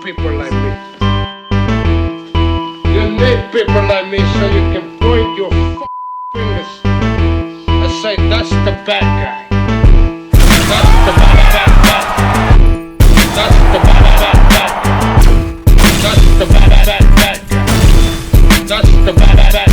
people like me. You need people like me so you can point your fingers and say, that's the bad guy. That's the bad guy. That's the bad guy. That's the bad guy. That's the bad guy.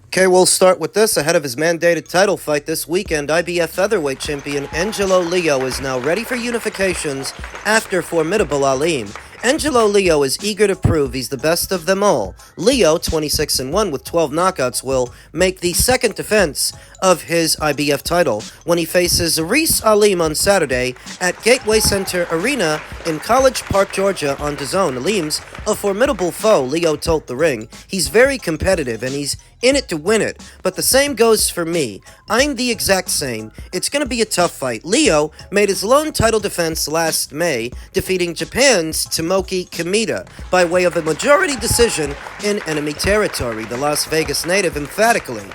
Okay, we'll start with this. Ahead of his mandated title fight this weekend, IBF featherweight champion Angelo Leo is now ready for unifications after formidable Aleem. Angelo Leo is eager to prove he's the best of them all. Leo, 26-1 with 12 knockouts, will make the second defense of his IBF title when he faces Aleem on Saturday at Gateway Center Arena in College Park, Georgia on DAZN. Aleem's a formidable foe, Leo told The Ring. He's very competitive and he's in it to win it, but the same goes for me. I'm the exact same. It's going to be a tough fight. Leo made his lone title defense last May, defeating Japan's Tomoki Kamita by way of a majority decision in enemy territory. The Las Vegas native emphatically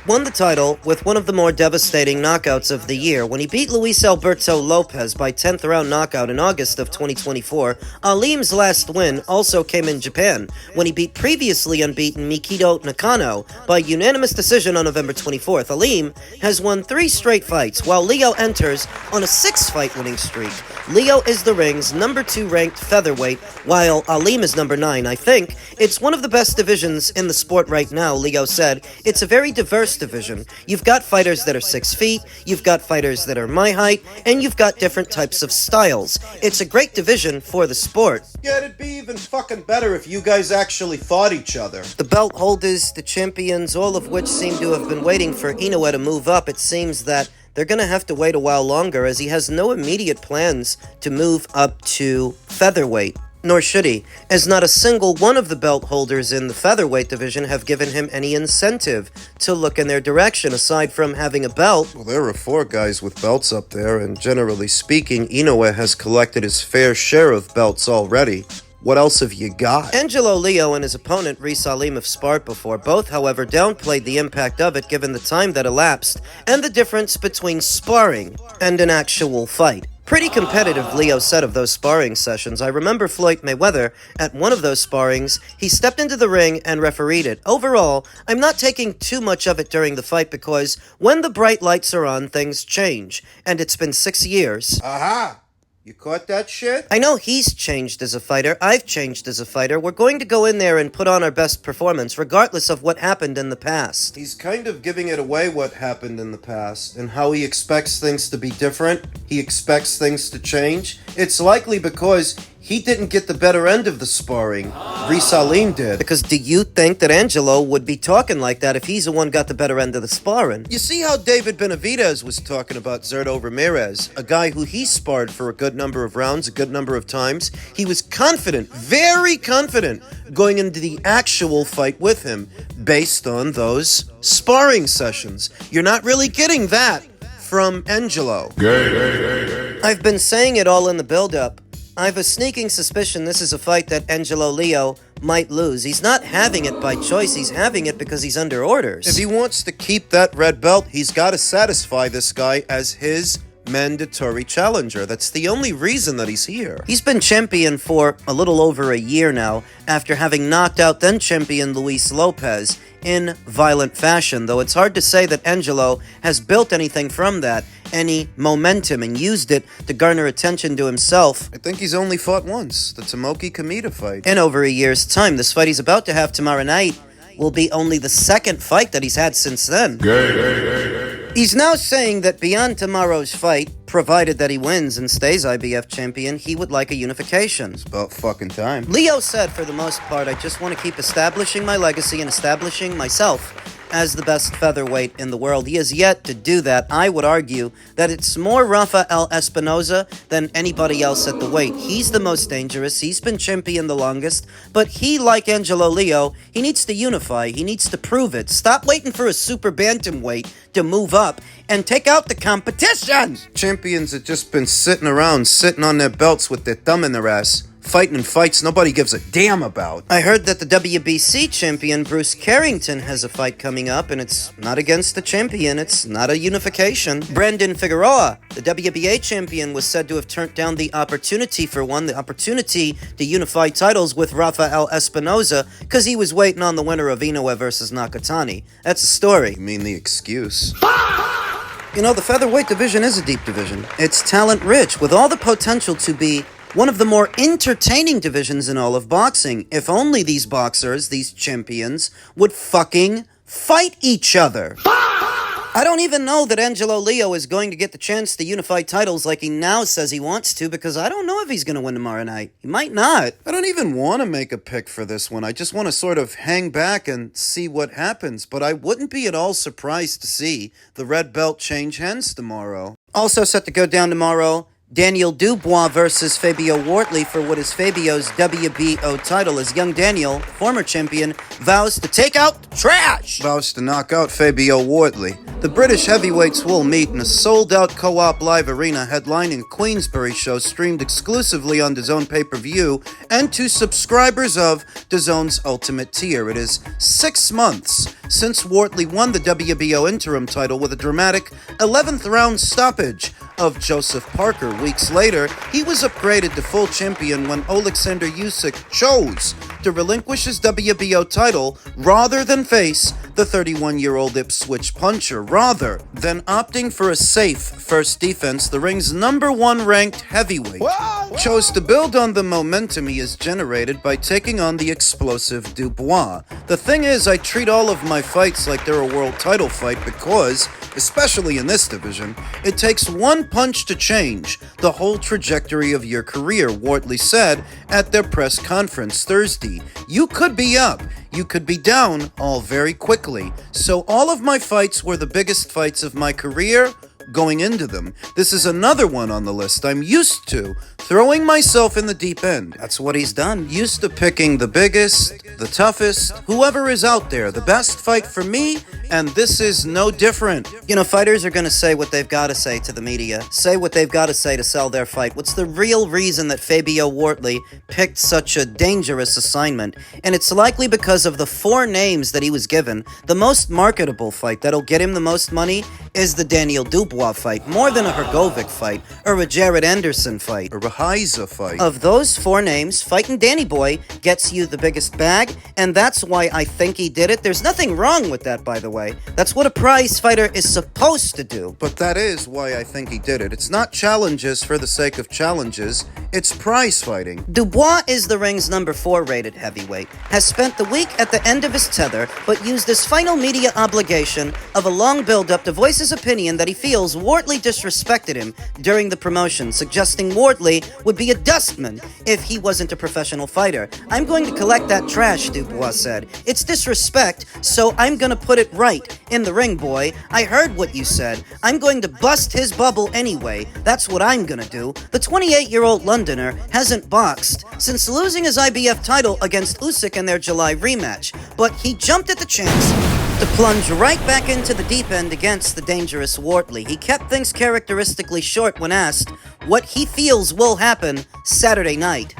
won the title with one of the more devastating knockouts of the year. When he beat Luis Alberto Lopez by 10th round knockout in August of 2024, Aleem's last win also came in Japan, when he beat previously unbeaten Mikito Nakano by unanimous decision on November 24th. Aleem has won 3 straight fights, while Leo enters on a 6-fight winning streak. Leo is the ring's number 2 ranked featherweight, while Aleem is number 9. I think it's one of the best divisions in the sport right now, Leo said. It's a very diverse division. You've got fighters that are 6 feet, you've got fighters that are my height, and you've got different types of styles. It's a great division for the sport. Yeah, it'd be even fucking better if you guys actually fought each other. The belt holders, the champions, all of which seem to have been waiting for Inoue to move up. It seems that they're going to have to wait a while longer, as he has no immediate plans to move up to featherweight. Nor should he, as not a single one of the belt holders in the featherweight division have given him any incentive to look in their direction, aside from having a belt. Well, there are 4 guys with belts up there, and generally speaking, Inoue has collected his fair share of belts already. What else have you got? Angelo Leo and his opponent Aleem have sparred before. Both, however, downplayed the impact of it given the time that elapsed and the difference between sparring and an actual fight. Pretty competitive, Leo said of those sparring sessions. I remember Floyd Mayweather at one of those sparrings. He stepped into the ring and refereed it. Overall, I'm not taking too much of it during the fight because when the bright lights are on, things change. And it's been 6 years. Aha! You caught that shit? I know he's changed as a fighter. I've changed as a fighter. We're going to go in there and put on our best performance, regardless of what happened in the past. He's kind of giving it away what happened in the past and how he expects things to be different. He expects things to change. It's likely because he didn't get the better end of the sparring. Aleem did. Because do you think that Angelo would be talking like that if he's the one got the better end of the sparring? You see how David Benavidez was talking about Zurdo Ramirez, a guy who he sparred for a good number of rounds, a good number of times. He was confident, very confident, going into the actual fight with him based on those sparring sessions. You're not really getting that from Angelo. I've been saying it all in the build-up. I have a sneaking suspicion this is a fight that Angelo Leo might lose. He's not having it by choice, he's having it because he's under orders. If he wants to keep that red belt, he's got to satisfy this guy as his mandatory challenger. That's the only reason that he's here. He's been champion for a little over a year now, after having knocked out then champion Luis Lopez in violent fashion, though it's hard to say that Angelo has built anything from that, any momentum, and used it to garner attention to himself. I think he's only fought once, the Tomoki Kamita fight. In over a year's time. This fight he's about to have tomorrow night will be only the second fight that he's had since then. He's now saying that beyond tomorrow's fight, provided that he wins and stays IBF champion, he would like a unification. It's about fucking time. Leo said, for the most part, I just want to keep establishing my legacy and establishing myself as the best featherweight in the world. He has yet to do that. I would argue that it's more Rafael Espinoza than anybody else at the weight. He's the most dangerous. He's been champion the longest. But he, like Angelo Leo, he needs to unify. He needs to prove it. Stop waiting for a super bantamweight to move up and take out the competition. Champions have just been sitting around, sitting on their belts with their thumb in their ass, fighting in fights nobody gives a damn about. I heard that the WBC champion Bruce Carrington has a fight coming up, and it's not against the champion, it's not a unification. Brandon Figueroa, the WBA champion, was said to have turned down the opportunity to unify titles with Rafael Espinoza, because he was waiting on the winner of Inoue versus Nakatani. That's a story. You mean the excuse? You know, the featherweight division is a deep division. It's talent-rich, with all the potential to be one of the more entertaining divisions in all of boxing. If only these boxers, these champions, would fucking fight each other. I don't even know that Angelo Leo is going to get the chance to unify titles like he now says he wants to, because I don't know if he's going to win tomorrow night. He might not. I don't even want to make a pick for this one. I just want to sort of hang back and see what happens. But I wouldn't be at all surprised to see the red belt change hands tomorrow. Also set to go down tomorrow, Daniel Dubois versus Fabio Wardley for what is Fabio's WBO title, as young Daniel, former champion, vows to take out the trash. Vows to knock out Fabio Wardley. The British heavyweights will meet in a sold-out co-op live arena headlining Queensbury show streamed exclusively on DAZN pay-per-view and to subscribers of DAZN's Ultimate tier. It is 6 months since Wardley won the WBO interim title with a dramatic 11th round stoppage of Joseph Parker. Weeks later, he was upgraded to full champion when Alexander Usyk chose to relinquish his WBO title rather than face the 31-year-old Ipswich puncher. Rather than opting for a safe first defense, the ring's number 1 ranked heavyweight chose to build on the momentum he has generated by taking on the explosive Dubois. The thing is, I treat all of my fights like they're a world title fight because, especially in this division, it takes one punch to change the whole trajectory of your career, Wardley said at their press conference Thursday. You could be up, you could be down, all very quickly. So all of my fights were the biggest fights of my career going into them. This is another one on the list. I'm used to throwing myself in the deep end. That's what he's done. Used to picking the biggest, the toughest, whoever is out there, the best fight for me, and this is no different. You know, fighters are going to say what they've got to say to the media, say what they've got to say to sell their fight. What's the real reason that Fabio Wardley picked such a dangerous assignment? And it's likely because of the 4 names that he was given. The most marketable fight that'll get him the most money is the Daniel Dubois fight, more than a Hrgovic fight, or a Jared Anderson fight, or a Heiza fight. Of those 4 names, fighting Danny Boy gets you the biggest bag, and that's why I think he did it. There's nothing wrong with that, by the way. That's what a prize fighter is supposed to do. But that is why I think he did it. It's not challenges for the sake of challenges, it's prize fighting. Dubois is the ring's number 4 rated heavyweight, has spent the week at the end of his tether, but used his final media obligation of a long build-up to voice his opinion that he feels Wardley disrespected him during the promotion, suggesting Wardley would be a dustman if he wasn't a professional fighter. I'm going to collect that trash, Dubois said. It's disrespect, so I'm gonna put it right in the ring, boy. I heard what you said. I'm going to bust his bubble anyway. That's what I'm gonna do. The 28-year-old Londoner hasn't boxed since losing his IBF title against Usyk in their July rematch, but he jumped at the chance to plunge right back into the deep end against the dangerous Wardley. He kept things characteristically short when asked what he feels will happen Saturday night.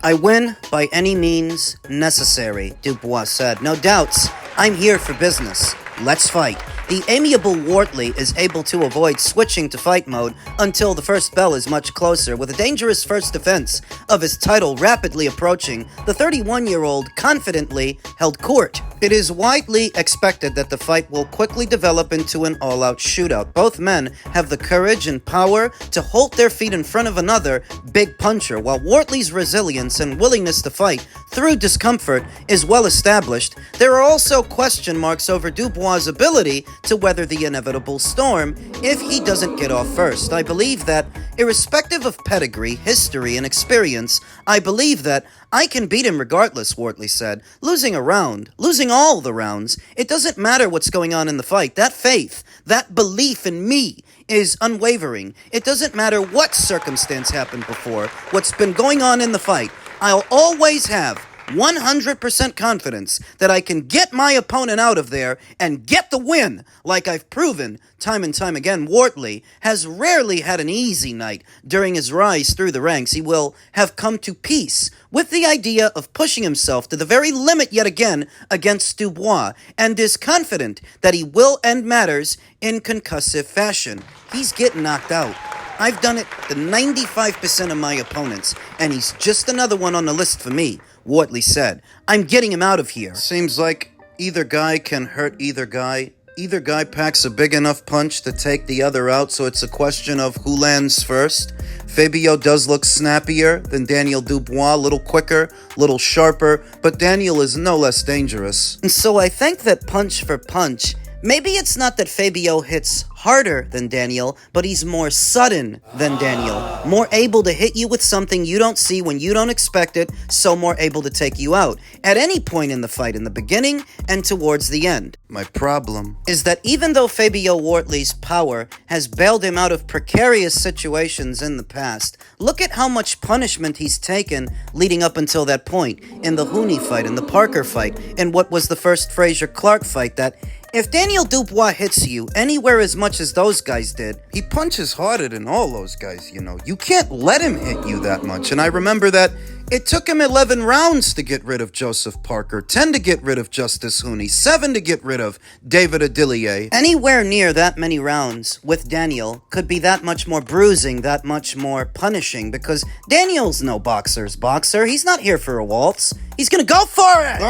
I win by any means necessary, Dubois said. No doubts, I'm here for business. Let's fight. The amiable Wardley is able to avoid switching to fight mode until the first bell is much closer, with a dangerous first defense of his title rapidly approaching. The 31-year-old confidently held court. It is widely expected that the fight will quickly develop into an all-out shootout. Both men have the courage and power to hold their feet in front of another big puncher, while Wardley's resilience and willingness to fight through discomfort is well established. There are also question marks over Dubois' ability to weather the inevitable storm if he doesn't get off first. I believe that, irrespective of pedigree, history, and experience, I believe that I can beat him regardless, Wardley said. Losing including all the rounds. It doesn't matter what's going on in the fight. That faith, that belief in me is unwavering. It doesn't matter what circumstance happened before, what's been going on in the fight. I'll always have 100% confidence that I can get my opponent out of there and get the win, like I've proven time and time again. Wardley has rarely had an easy night during his rise through the ranks. He will have come to peace with the idea of pushing himself to the very limit yet again against Dubois, and is confident that he will end matters in concussive fashion. He's getting knocked out. I've done it to 95% of my opponents, and he's just another one on the list for me, Wardley said. I'm getting him out of here. Seems like either guy can hurt either guy. Either guy packs a big enough punch to take the other out, so it's a question of who lands first. Fabio does look snappier than Daniel Dubois, a little quicker, a little sharper, but Daniel is no less dangerous. And so I think that punch for punch, maybe it's not that Fabio hits harder than Daniel, but he's more sudden than Daniel. More able to hit you with something you don't see when you don't expect it, so more able to take you out at any point in the fight, in the beginning and towards the end. My problem is that even though Fabio Wardley's power has bailed him out of precarious situations in the past, look at how much punishment he's taken leading up until that point, in the Hooney fight, in the Parker fight, in what was the first Frazier-Clark fight, that if Daniel Dubois hits you anywhere as much as those guys did, he punches harder than all those guys, you know. You can't let him hit you that much. And I remember that it took him 11 rounds to get rid of Joseph Parker, 10 to get rid of Justice Hooney, 7 to get rid of David Adilier. Anywhere near that many rounds with Daniel could be that much more bruising, that much more punishing, because Daniel's no boxer's boxer. He's not here for a waltz. He's gonna go for it!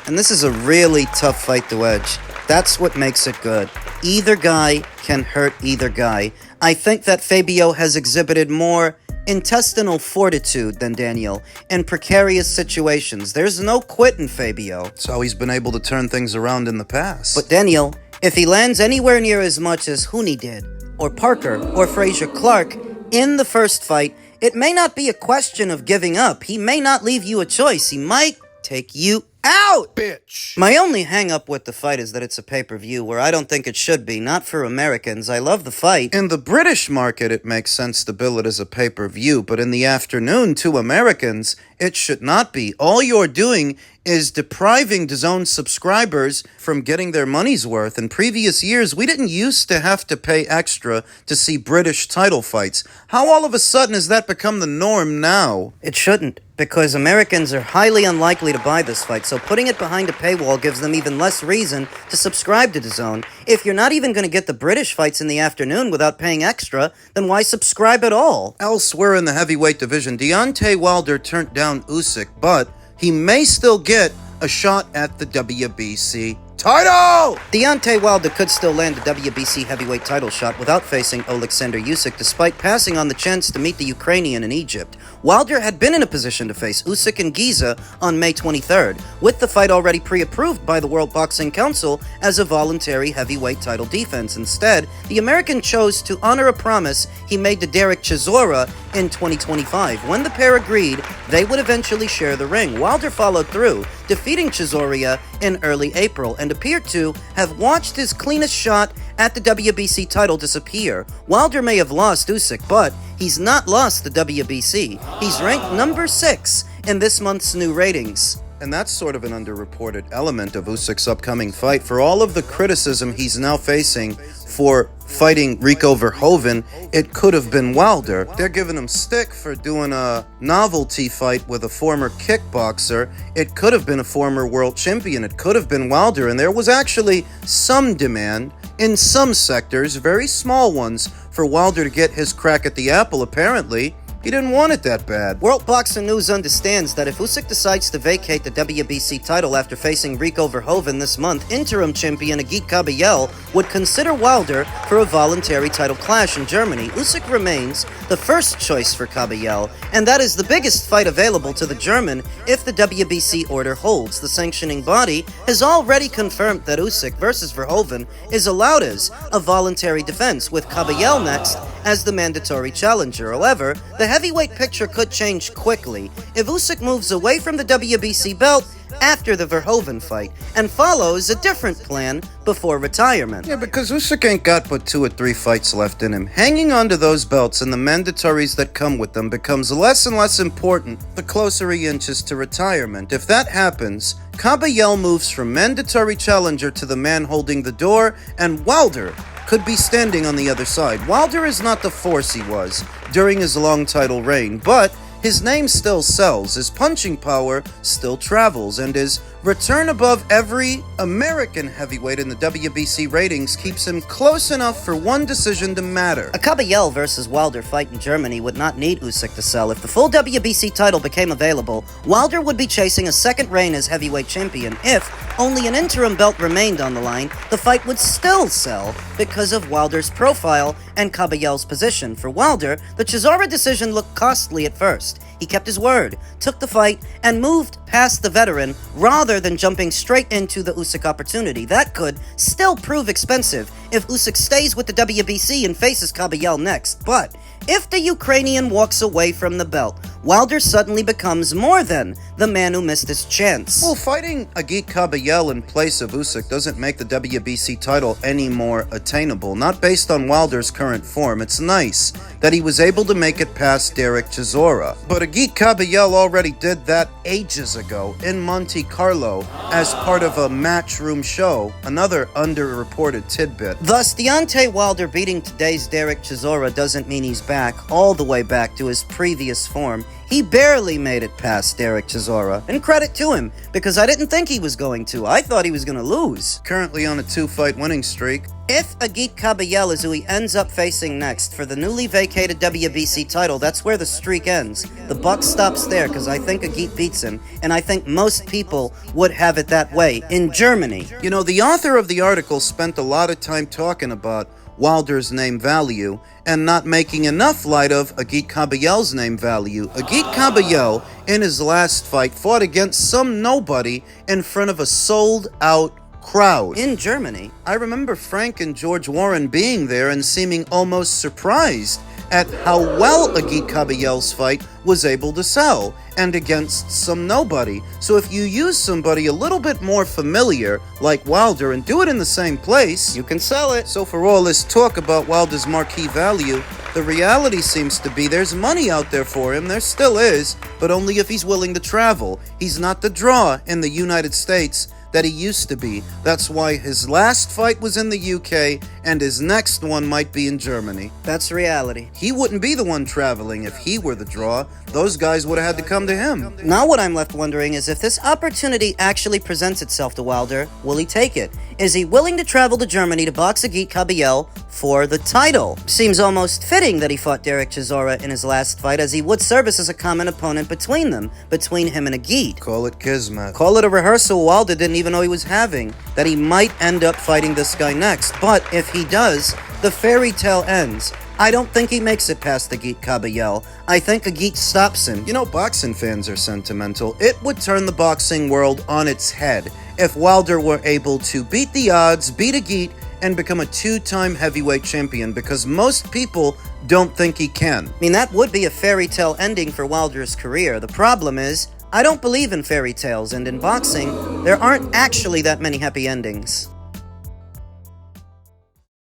And this is a really tough fight to edge. That's what makes it good. Either guy can hurt either guy. I think that Fabio has exhibited more intestinal fortitude than Daniel in precarious situations. There's no quit in Fabio. That's how he's been able to turn things around in the past. But Daniel, if he lands anywhere near as much as Hooney did, or Parker, or Frazier-Clark in the first fight, it may not be a question of giving up. He may not leave you a choice. He might take you out! Bitch! My only hang-up with the fight is that it's a pay-per-view, where I don't think it should be. Not for Americans. I love the fight. In the British market, it makes sense to bill it as a pay-per-view, but in the afternoon, to Americans, it should not be. All you're doing is depriving DAZN subscribers from getting their money's worth. In previous years, we didn't used to have to pay extra to see British title fights. How all of a sudden has that become the norm now? It shouldn't, because Americans are highly unlikely to buy this fight, so putting it behind a paywall gives them even less reason to subscribe to DAZN. If you're not even going to get the British fights in the afternoon without paying extra, then why subscribe at all? Elsewhere in the heavyweight division, Deontay Wilder turned down Usyk, but he may still get a shot at the WBC title! Deontay Wilder could still land a WBC heavyweight title shot without facing Alexander Usyk, despite passing on the chance to meet the Ukrainian in Egypt. Wilder had been in a position to face Usyk in Giza on May 23rd, with the fight already pre-approved by the World Boxing Council as a voluntary heavyweight title defense. Instead, the American chose to honor a promise he made to Derek Chisora in 2025. When the pair agreed, they would eventually share the ring. Wilder followed through, defeating Chisora in early April, and appeared to have watched his cleanest shot at the WBC title disappear. Wilder may have lost Usyk, but he's not lost the WBC. He's ranked number 6 in this month's new ratings. And that's sort of an underreported element of Usyk's upcoming fight. For all of the criticism he's now facing for fighting Rico Verhoeven, it could have been Wilder. They're giving him stick for doing a novelty fight with a former kickboxer. It could have been a former world champion. It could have been Wilder. And there was actually some demand in some sectors, very small ones, for Wilder to get his crack at the apple. Apparently, he didn't want it that bad. World Boxing News understands that if Usyk decides to vacate the WBC title after facing Rico Verhoeven this month, interim champion Agit Kabayel would consider Wilder for a voluntary title clash in Germany. Usyk remains the first choice for Kabayel, and that is the biggest fight available to the German if the WBC order holds. The sanctioning body has already confirmed that Usyk versus Verhoeven is allowed as a voluntary defense, with Kabayel next as the mandatory challenger. However, the heavyweight picture could change quickly if Usyk moves away from the WBC belt after the Verhoeven fight and follows a different plan before retirement. Yeah, because Usyk ain't got but 2 or 3 fights left in him. Hanging on to those belts and the mandatories that come with them becomes less and less important the closer he inches to retirement. If that happens, Kabayel moves from mandatory challenger to the man holding the door, and Wilder could be standing on the other side. Wilder is not the force he was during his long title reign, but his name still sells, his punching power still travels, and his return above every American heavyweight in the WBC ratings keeps him close enough for one decision to matter. A Kabayel versus Wilder fight in Germany would not need Usyk to sell. If the full WBC title became available, Wilder would be chasing a second reign as heavyweight champion. If only an interim belt remained on the line, the fight would still sell because of Wilder's profile and Kabayel's position. For Wilder, the Chisora decision looked costly at first. He kept his word, took the fight, and moved past the veteran rather than jumping straight into the Usyk opportunity. That could still prove expensive if Usyk stays with the WBC and faces Kabayel next. But if the Ukrainian walks away from the belt, Wilder suddenly becomes more than the man who missed his chance. Well, fighting Agit Kabayel in place of Usyk doesn't make the WBC title any more attainable. Not based on Wilder's current form. It's nice that he was able to make it past Derek Chisora. But Agit Kabayel already did that ages ago in Monte Carlo as part of a matchroom show, another underreported tidbit. Thus, Deontay Wilder beating today's Derek Chisora doesn't mean he's back, all the way back to his previous form. He barely made it past Derek Chisora, and credit to him, because I didn't think he was going to. I thought he was going to lose. Currently on a 2-fight winning streak. If Agit Kabayel is who he ends up facing next for the newly vacated WBC title, that's where the streak ends. The buck stops there, because I think Agit beats him, and I think most people would have it that way in Germany. You know, the author of the article spent a lot of time talking about Wilder's name value and not making enough light of Agit Kabayel's name value. Agit Kabayel, in his last fight, fought against some nobody in front of a sold-out crowd. In Germany. I remember Frank and George Warren being there and seeming almost surprised at how well Agit Kabayel's fight was able to sell, and against some nobody. So if you use somebody a little bit more familiar, like Wilder, and do it in the same place, You can sell it. so for all this talk about Wilder's marquee value, the reality seems to be there's money out there for him. There still is, but only if he's willing to travel. He's not the draw in the United States that he used to be. That's why his last fight was in the UK, and his next one might be in Germany. That's reality. He wouldn't be the one traveling if he were the draw. Those guys would have had to come to him. Now what I'm left wondering is if this opportunity actually presents itself to Wilder, will he take it? Is he willing to travel to Germany to box Agit Kabayel for the title? Seems almost fitting that he fought Derek Chisora in his last fight, as he would service as a common opponent between him and Agit. Call it kismet. Call it a rehearsal Wilder didn't even know he was having, that he might end up fighting this guy next. But if he does, the fairy tale ends. I don't think he makes it past Agit Kabayel. I think Agit stops him. You know, boxing fans are sentimental. It would turn the boxing world on its head if Wilder were able to beat the odds, beat Agit, and become a 2-time heavyweight champion, because most people don't think he can. I mean, that would be a fairy tale ending for Wilder's career. The problem is, I don't believe in fairy tales, and in boxing, there aren't actually that many happy endings.